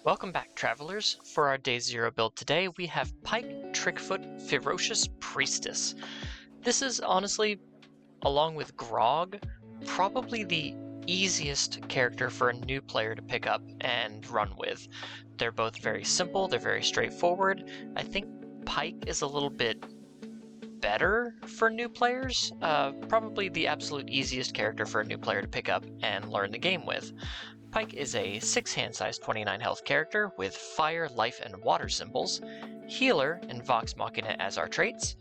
Welcome back, travelers. For our Day Zero build today, we have Pike Trickfoot Ferocious Priestess. This is honestly, along with Grog, probably the easiest character for a new player to pick up and run with. They're both very simple, they're very straightforward. I think Pike is a little bit better for new players, probably the absolute easiest character for a new player to pick up and learn the game with. Pike is a 6 hand size 29 health character with fire, life, and water symbols, healer, and Vox Machina as our traits.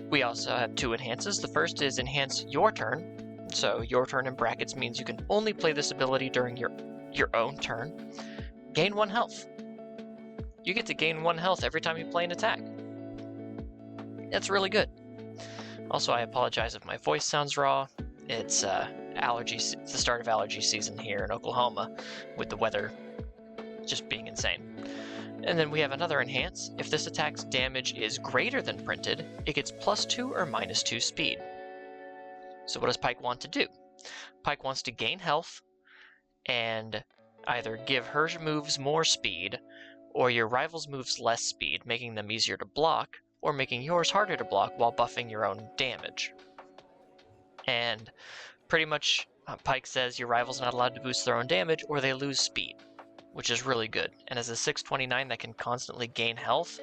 We also have 2 enhances. The first is enhance your turn. So your turn in brackets means you can only play this ability during your own turn. Gain 1 health. You get to gain 1 health every time you play an attack. That's really good. Also, I apologize if my voice sounds raw. It's it's the start of allergy season here in Oklahoma, with the weather just being insane. And then we have another enhance. If this attack's damage is greater than printed, it gets +2 or -2 speed. So what does Pike want to do? Pike wants to gain health and either give her moves more speed, or your rival's moves less speed, making them easier to block, or making yours harder to block while buffing your own damage. And pretty much, Pike says your rival's not allowed to boost their own damage or they lose speed, which is really good. And as a 629 that can constantly gain health,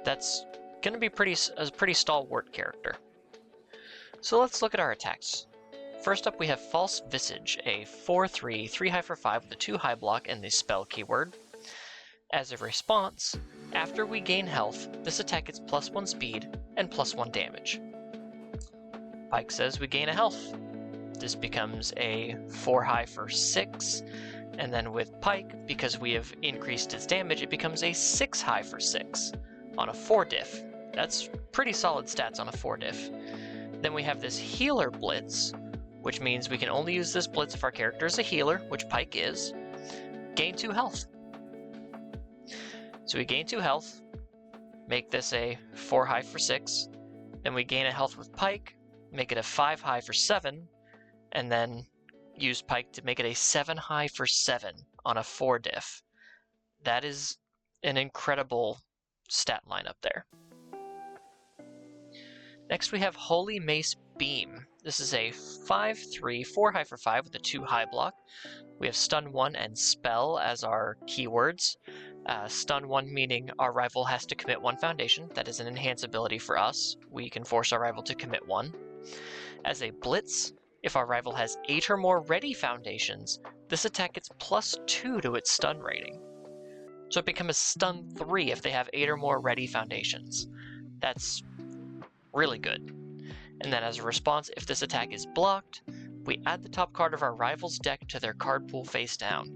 that's going to be a pretty stalwart character. So let's look at our attacks. First up, we have False Visage, a 4/3, 3-5 with a 2 high block and the spell keyword. As a response, after we gain health, this attack gets +1 speed and +1 damage. Pike says we gain a health. This becomes a 4 high for 6, and then with Pike, because we have increased its damage, it becomes a 6 high for 6 on a 4 diff. That's pretty solid stats on a 4 diff. Then we have this Healer Blitz, which means we can only use this blitz if our character is a healer, which Pike is. Gain 2 health. So we gain 2 health, make this a 4 high for 6, then we gain a health with Pike, make it a 5 high for 7, and then use Pike to make it a 7 high for 7 on a 4 diff. That is an incredible stat line up there. Next we have Holy Mace Beam. This is a 5/3, 4 high for 5 with a 2 high block. We have Stun 1 and Spell as our keywords. Stun 1 meaning our rival has to commit 1 foundation. That is an enhance ability for us. We can force our rival to commit 1. As a Blitz, if our rival has 8 or more ready foundations, this attack gets +2 to its stun rating. So it becomes a Stun 3 if they have 8 or more ready foundations. That's really good. And then as a response, if this attack is blocked, we add the top card of our rival's deck to their card pool face down.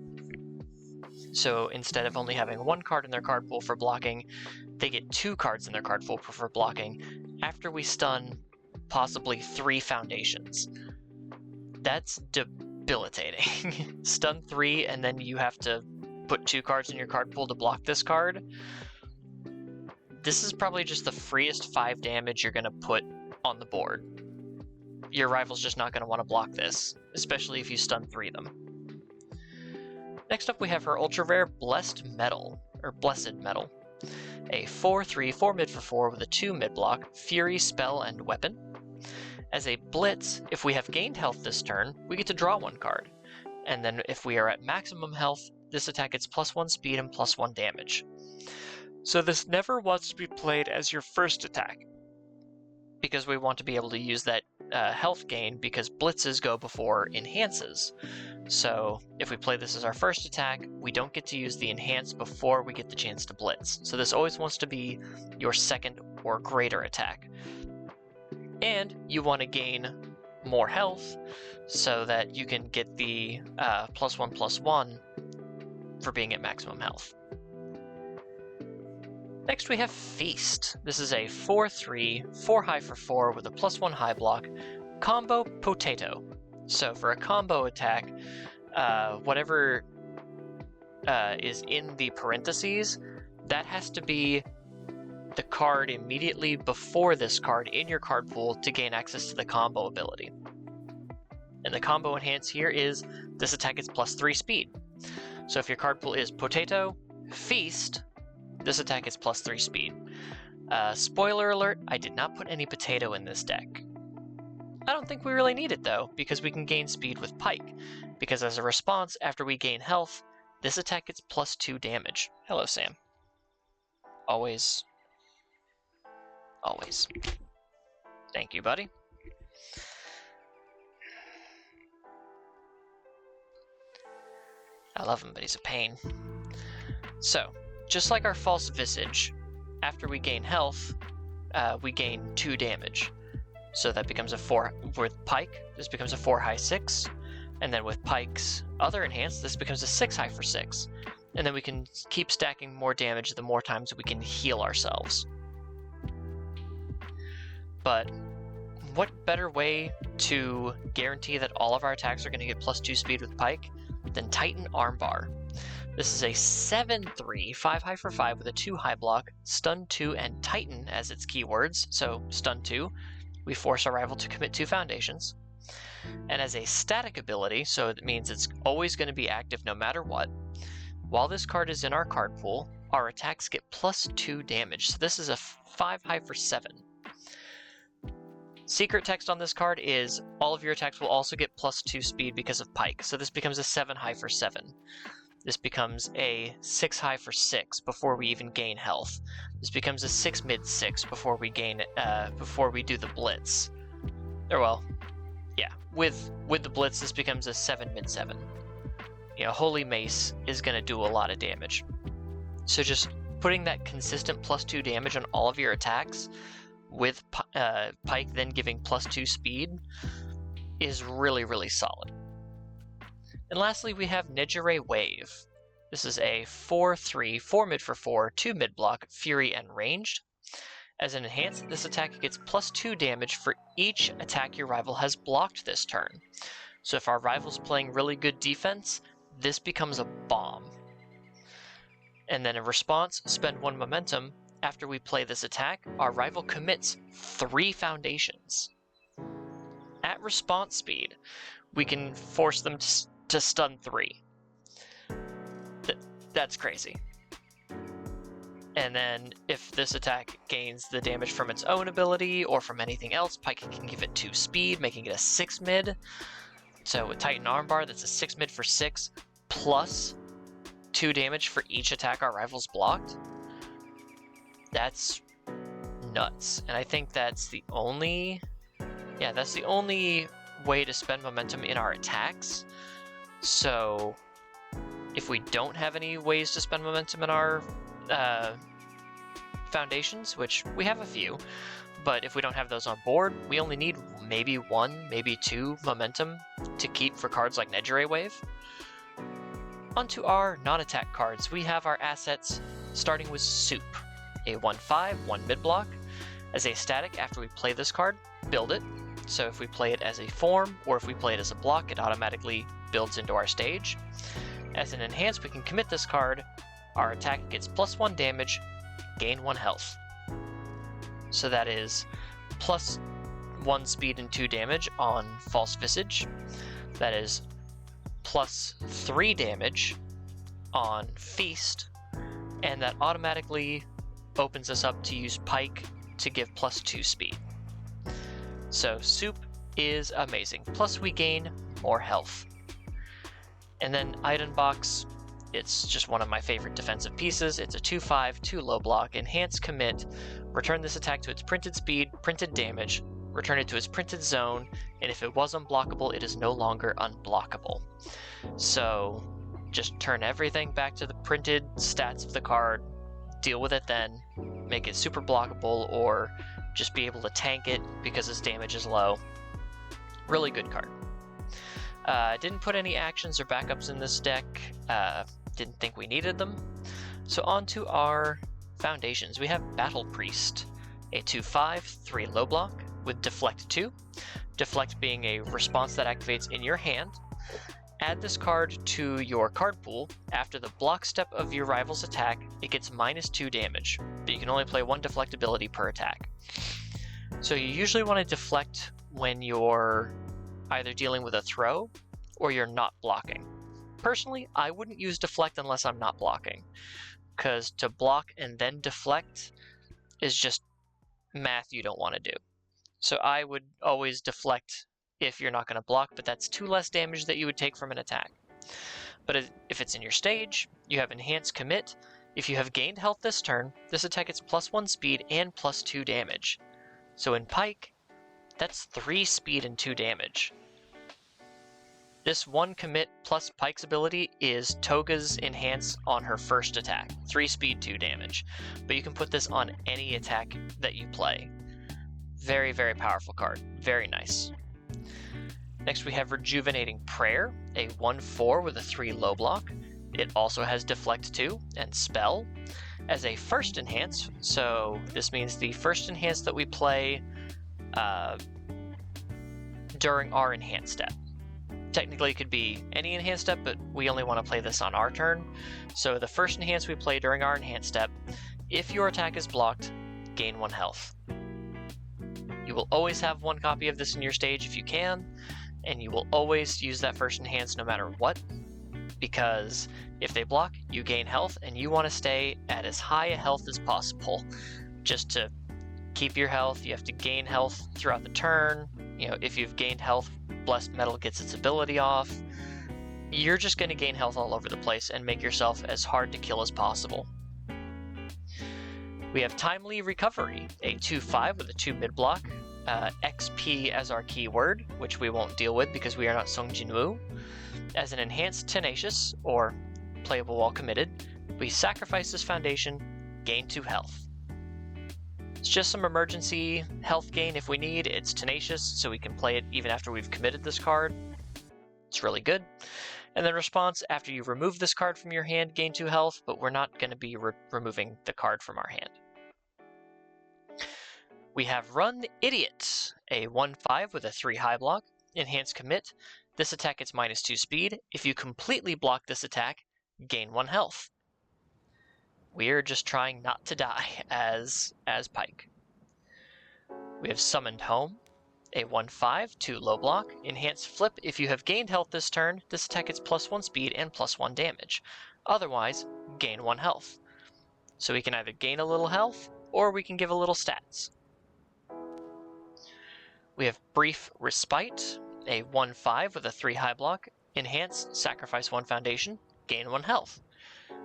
So instead of only having 1 card in their card pool for blocking, they get 2 cards in their card pool for blocking after we stun possibly 3 foundations. That's debilitating. Stun 3 and then you have to put 2 cards in your card pool to block this card. This is probably just the freest 5 damage you're going to put on the board. Your rival's just not going to want to block this, especially if you stun 3 them. Next up we have her ultra rare Blessed Metal, a 4/3, 4 mid for 4 with a 2 mid block, Fury, Spell, and Weapon. As a Blitz, if we have gained health this turn, we get to draw 1 card. And then if we are at maximum health, this attack gets +1 speed and +1 damage. So this never wants to be played as your first attack, because we want to be able to use that health gain because blitzes go before enhances. So if we play this as our first attack, we don't get to use the enhance before we get the chance to blitz. So this always wants to be your second or greater attack. And you want to gain more health so that you can get the +1/+1 for being at maximum health. Next we have Feast. This is a 4/3, 4 high for 4 with a +1 high block, combo potato. So for a combo attack, whatever is in the parentheses, that has to be the card immediately before this card in your card pool to gain access to the combo ability. And the combo enhance here is this attack gets +3 speed. So if your card pool is Potato, Feast, this attack gets +3 speed. Spoiler alert, I did not put any Potato in this deck. I don't think we really need it though, because we can gain speed with Pike, because as a response, after we gain health, this attack gets +2 damage. Hello, Sam. Always. Always. Thank you, buddy. I love him, but he's a pain. So, just like our False Visage, after we gain health, we gain 2 damage. So that becomes a 4 with Pike. This becomes a 4 high 6. And then with Pike's other enhance, this becomes a 6 high for 6. And then we can keep stacking more damage the more times we can heal ourselves. But what better way to guarantee that all of our attacks are going to get +2 speed with Pike than Titan Armbar? This is a 7/3, 5 high for 5 with a 2 high block, stun 2, and Titan as its keywords. So stun 2, we force our rival to commit 2 foundations. And as a static ability, so it means it's always going to be active no matter what, while this card is in our card pool, our attacks get +2 damage. So this is a 5 high for 7. Secret text on this card is all of your attacks will also get +2 speed because of Pike. So this becomes a 7 high for 7. This becomes a 6 high for 6 before we even gain health. This becomes a 6 mid 6 before we gain before we do the blitz. Or well, yeah, with the blitz this becomes a 7 mid 7. You know, Holy Mace is going to do a lot of damage. So just putting that consistent +2 damage on all of your attacks with Pike then giving +2 speed is really, really solid. And lastly, we have Nejire Wave. This is a 4/3, 4 mid for 4, 2 mid block, Fury, and ranged. As an enhance, this attack gets +2 damage for each attack your rival has blocked this turn. So if our rival's playing really good defense, this becomes a bomb. And then in response, spend 1 momentum. After we play this attack, our rival commits 3 foundations. At response speed, we can force them to stun 3. That's crazy. And then if this attack gains the damage from its own ability or from anything else, Pike can give it 2 speed, making it a 6 mid. So with Titan Armbar, that's a 6 mid for 6, plus 2 damage for each attack our rival's blocked. That's nuts. And I think that's the only way to spend momentum in our attacks. So if we don't have any ways to spend momentum in our foundations, which we have a few, but if we don't have those on board, we only need maybe 1, maybe 2 momentum to keep for cards like Nejire Wave. Onto our non-attack cards, we have our assets starting with Soup, a 1/5, 1 mid block. As a static, after we play this card, build it. So if we play it as a form, or if we play it as a block, it automatically builds into our stage. As an enhance, we can commit this card. Our attack gets +1 damage, gain 1 health. So that is +1 speed and 2 damage on False Visage. That is +3 damage on Feast. And that automatically opens us up to use Pike to give +2 speed. So Soup is amazing. Plus we gain more health. And then Item Box, it's just one of my favorite defensive pieces. It's a 2/5, 2 low block, enhance commit, return this attack to its printed speed, printed damage, return it to its printed zone, and if it was unblockable, it is no longer unblockable. So just turn everything back to the printed stats of the card, deal with it then, make it super blockable, or just be able to tank it because its damage is low. Really good card. Didn't put any actions or backups in this deck. Didn't think we needed them. So on to our foundations. We have Battle Priest, a 2/5, 3 low block with Deflect 2. Deflect being a response that activates in your hand. Add this card to your card pool. After the block step of your rival's attack, it gets -2 damage, but you can only play 1 deflect ability per attack. So you usually want to deflect when you're either dealing with a throw or you're not blocking. Personally, I wouldn't use deflect unless I'm not blocking, because to block and then deflect is just math you don't want to do. So I would always deflect if you're not going to block, but that's 2 less damage that you would take from an attack. But if it's in your stage, you have Enhanced Commit. If you have gained health this turn, this attack gets +1 speed and +2 damage. So in Pike, that's 3 speed and 2 damage. This 1 commit plus Pike's ability is Toga's Enhance on her first attack. 3 speed, 2 damage. But you can put this on any attack that you play. Very, very powerful card. Very nice. Next we have Rejuvenating Prayer, a 1/4 with a 3 low block. It also has Deflect 2 and Spell as a first enhance, so this means the first enhance that we play during our enhance step. Technically it could be any enhance step, but we only want to play this on our turn. So the first enhance we play during our enhance step, if your attack is blocked, gain 1 health. You will always have 1 copy of this in your stage if you can, and you will always use that first enhance no matter what, because if they block, you gain health, and you want to stay at as high a health as possible. Just to keep your health, you have to gain health throughout the turn. You know, if you've gained health, Blessed Metal gets its ability off. You're just going to gain health all over the place and make yourself as hard to kill as possible. We have Timely Recovery, a 2/5 with a 2 mid block, XP as our keyword, which we won't deal with because we are not Sung Jinwoo. As an enhanced Tenacious, or playable while committed, we sacrifice this foundation, gain 2 health. It's just some emergency health gain if we need. It's Tenacious, so we can play it even after we've committed this card. It's really good. And then response, after you remove this card from your hand, gain 2 health, but we're not going to be removing the card from our hand. We have Run Idiot, a 1/5 with a 3 high block, enhanced commit. This attack gets -2 speed. If you completely block this attack, gain 1 health. We're just trying not to die as Pike. We have Summoned Home, a 1/5, 2 low block, enhanced flip. If you have gained health this turn, this attack gets +1 speed and +1 damage. Otherwise, gain 1 health. So we can either gain a little health, or we can give a little stats. We have Brief Respite, a 1/5 with a 3 high block, enhance, sacrifice 1 foundation, gain 1 health.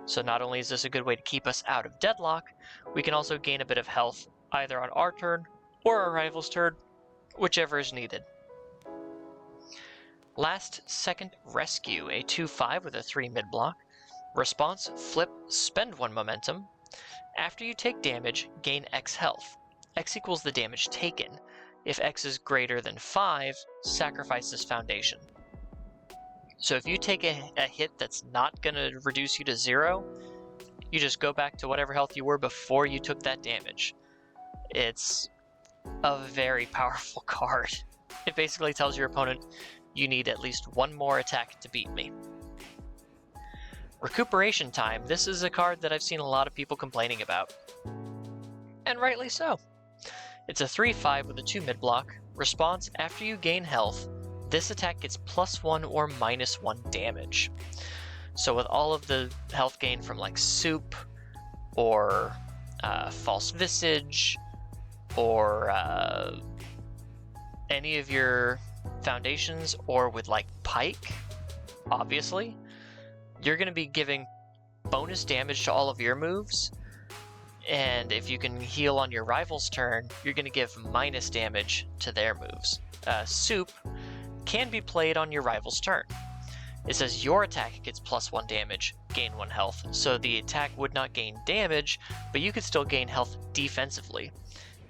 So not only is this a good way to keep us out of deadlock, we can also gain a bit of health either on our turn or our rival's turn, whichever is needed. Last Second Rescue, a 2/5 with a 3 mid block, response, flip, spend 1 momentum. After you take damage, gain X health. X equals the damage taken. If X is greater than 5, sacrifice this foundation. So if you take a hit that's not going to reduce you to 0, you just go back to whatever health you were before you took that damage. It's a very powerful card. It basically tells your opponent, you need at least 1 more attack to beat me. Recuperation Time. This is a card that I've seen a lot of people complaining about. And rightly so. It's a 3/5 with a 2 mid block. Response, after you gain health, this attack gets +1 or -1 damage. So with all of the health gain from like Soup, or False Visage, or any of your foundations, or with like Pike, obviously, you're going to be giving bonus damage to all of your moves. And if you can heal on your rival's turn, you're going to give minus damage to their moves. Soup can be played on your rival's turn. It says your attack gets +1 damage, gain 1 health. So the attack would not gain damage, but you could still gain health defensively.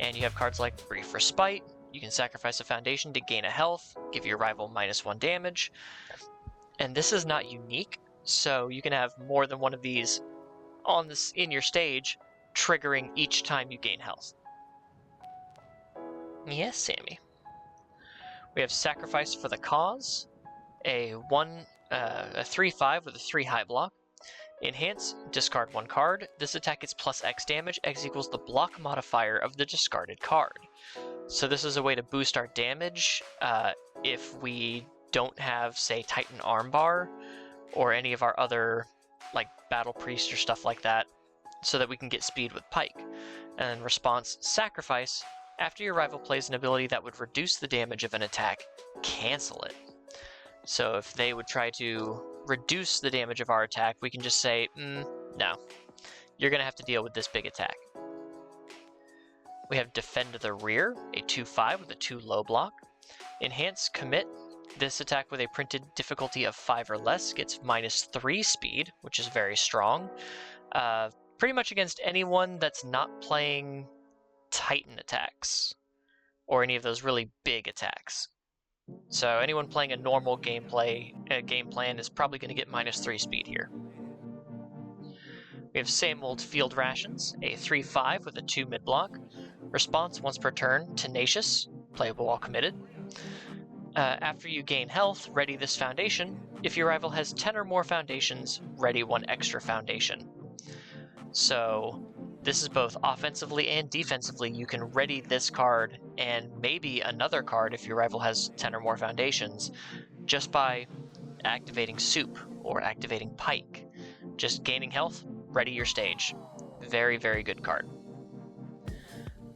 And you have cards like Brief Respite. You can sacrifice a foundation to gain a health, give your rival -1 damage. And this is not unique, so you can have more than one of these on this in your stage, triggering each time you gain health. Yes, Sammy. We have Sacrifice for the Cause, a 3/5 with a 3 high block. Enhance, discard 1 card. This attack gets +X damage. X equals the block modifier of the discarded card. So this is a way to boost our damage if we don't have, say, Titan Armbar, or any of our other like battle priest or stuff like that, so that we can get speed with Pike. And then response sacrifice. After your rival plays an ability that would reduce the damage of an attack, cancel it. So if they would try to reduce the damage of our attack, we can just say, no, you're going to have to deal with this big attack. We have Defend the Rear, a 2/5 with a 2 low block. Enhance Commit. This attack with a printed difficulty of 5 or less gets -3 speed, which is very strong. Pretty much against anyone that's not playing Titan attacks or any of those really big attacks. So anyone playing a normal game plan is probably going to get -3 speed here. We have Same Old Field Rations, a 3/5 with a 2 mid block. Response once per turn, Tenacious, playable while committed. After you gain health, ready this foundation. If your rival has 10 or more foundations, ready 1 extra foundation. So this is both offensively and defensively. You can ready this card and maybe another card if your rival has 10 or more foundations just by activating Soup or activating Pike. Just gaining health, ready your stage. Very, very good card.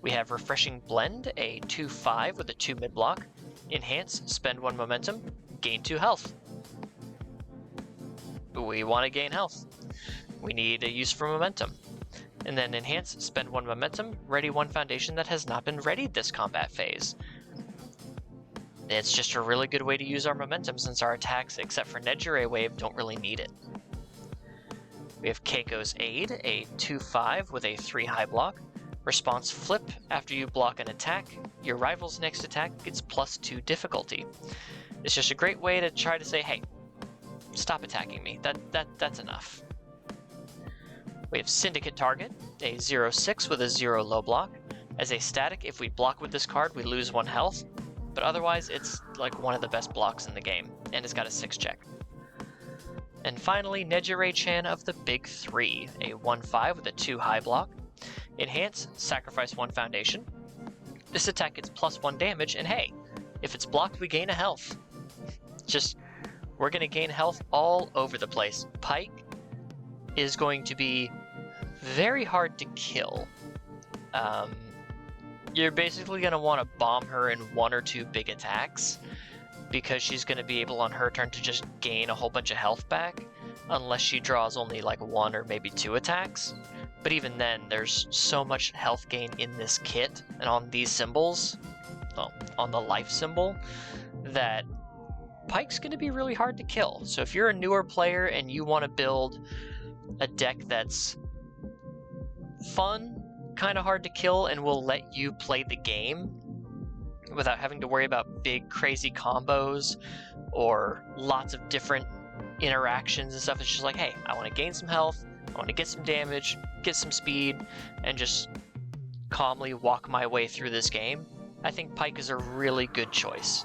We have Refreshing Blend, a 2/5 with a 2 mid block. Enhance, spend 1 momentum, gain 2 health. We want to gain health. We need a use for momentum. And then Enhance, spend 1 momentum, ready 1 foundation that has not been readied this combat phase. It's just a really good way to use our momentum since our attacks, except for Nejire Wave, don't really need it. We have Keiko's Aid, a 2/5 with a 3 high block. Response Flip. After you block an attack, your rival's next attack gets +2 difficulty. It's just a great way to try to say, hey, stop attacking me. That's enough. We have Syndicate Target, a 0/6 with a 0 low block. As a static, if we block with this card, we lose 1 health, but otherwise it's like one of the best blocks in the game, and it's got a 6 check. And finally, Nejire-chan of the Big 3, a 1/5 with a 2 high block. Enhance, sacrifice 1 foundation. This attack gets +1 damage, and hey, if it's blocked, we gain a health. We're going to gain health all over the place. Pike is going to be very hard to kill. You're basically going to want to bomb her in 1 or 2 big attacks, because she's going to be able on her turn to just gain a whole bunch of health back, unless she draws only like 1 or maybe 2 attacks. But even then, there's so much health gain in this kit and on these symbols, well, on the life symbol, that Pike's going to be really hard to kill. So if you're a newer player and you want to build a deck that's fun, kind of hard to kill, and will let you play the game without having to worry about big crazy combos or lots of different interactions and stuff, it's just like, hey, I want to gain some health, I want to get some damage, get some speed, and just calmly walk my way through this game. I think Pike is a really good choice.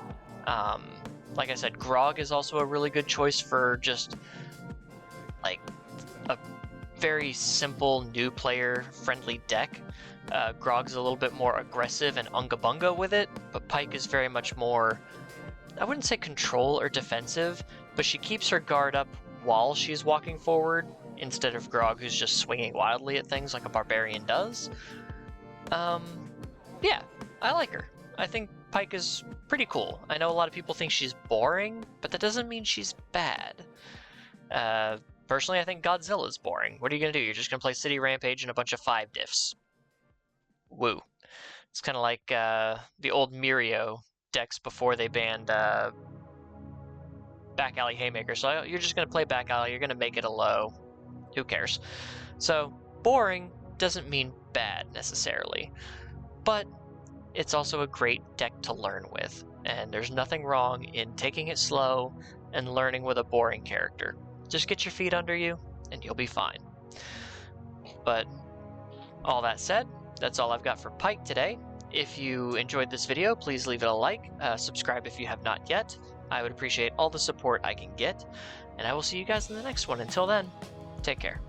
Like I said, Grog is also a really good choice for just like a very simple new player friendly deck. Grog's a little bit more aggressive and unga bunga with it, but Pike is very much more, I wouldn't say control or defensive, but she keeps her guard up while she's walking forward, instead of Grog, who's just swinging wildly at things like a barbarian does. Yeah, I like her. I think Pike is pretty cool. I know a lot of people think she's boring, but that doesn't mean she's bad. Personally, I think Godzilla's boring. What are you going to do? You're just going to play City Rampage and a bunch of 5 diffs. Woo. It's kind of like the old Mirio decks before they banned Back Alley Haymaker. So you're just going to play Back Alley, you're going to make it a low. Who cares? So, boring doesn't mean bad necessarily, but it's also a great deck to learn with, and there's nothing wrong in taking it slow and learning with a boring character. Just get your feet under you, and you'll be fine. But, all that said, that's all I've got for Pike today. If you enjoyed this video, please leave it a like, subscribe if you have not yet. I would appreciate all the support I can get, and I will see you guys in the next one. Until then, take care.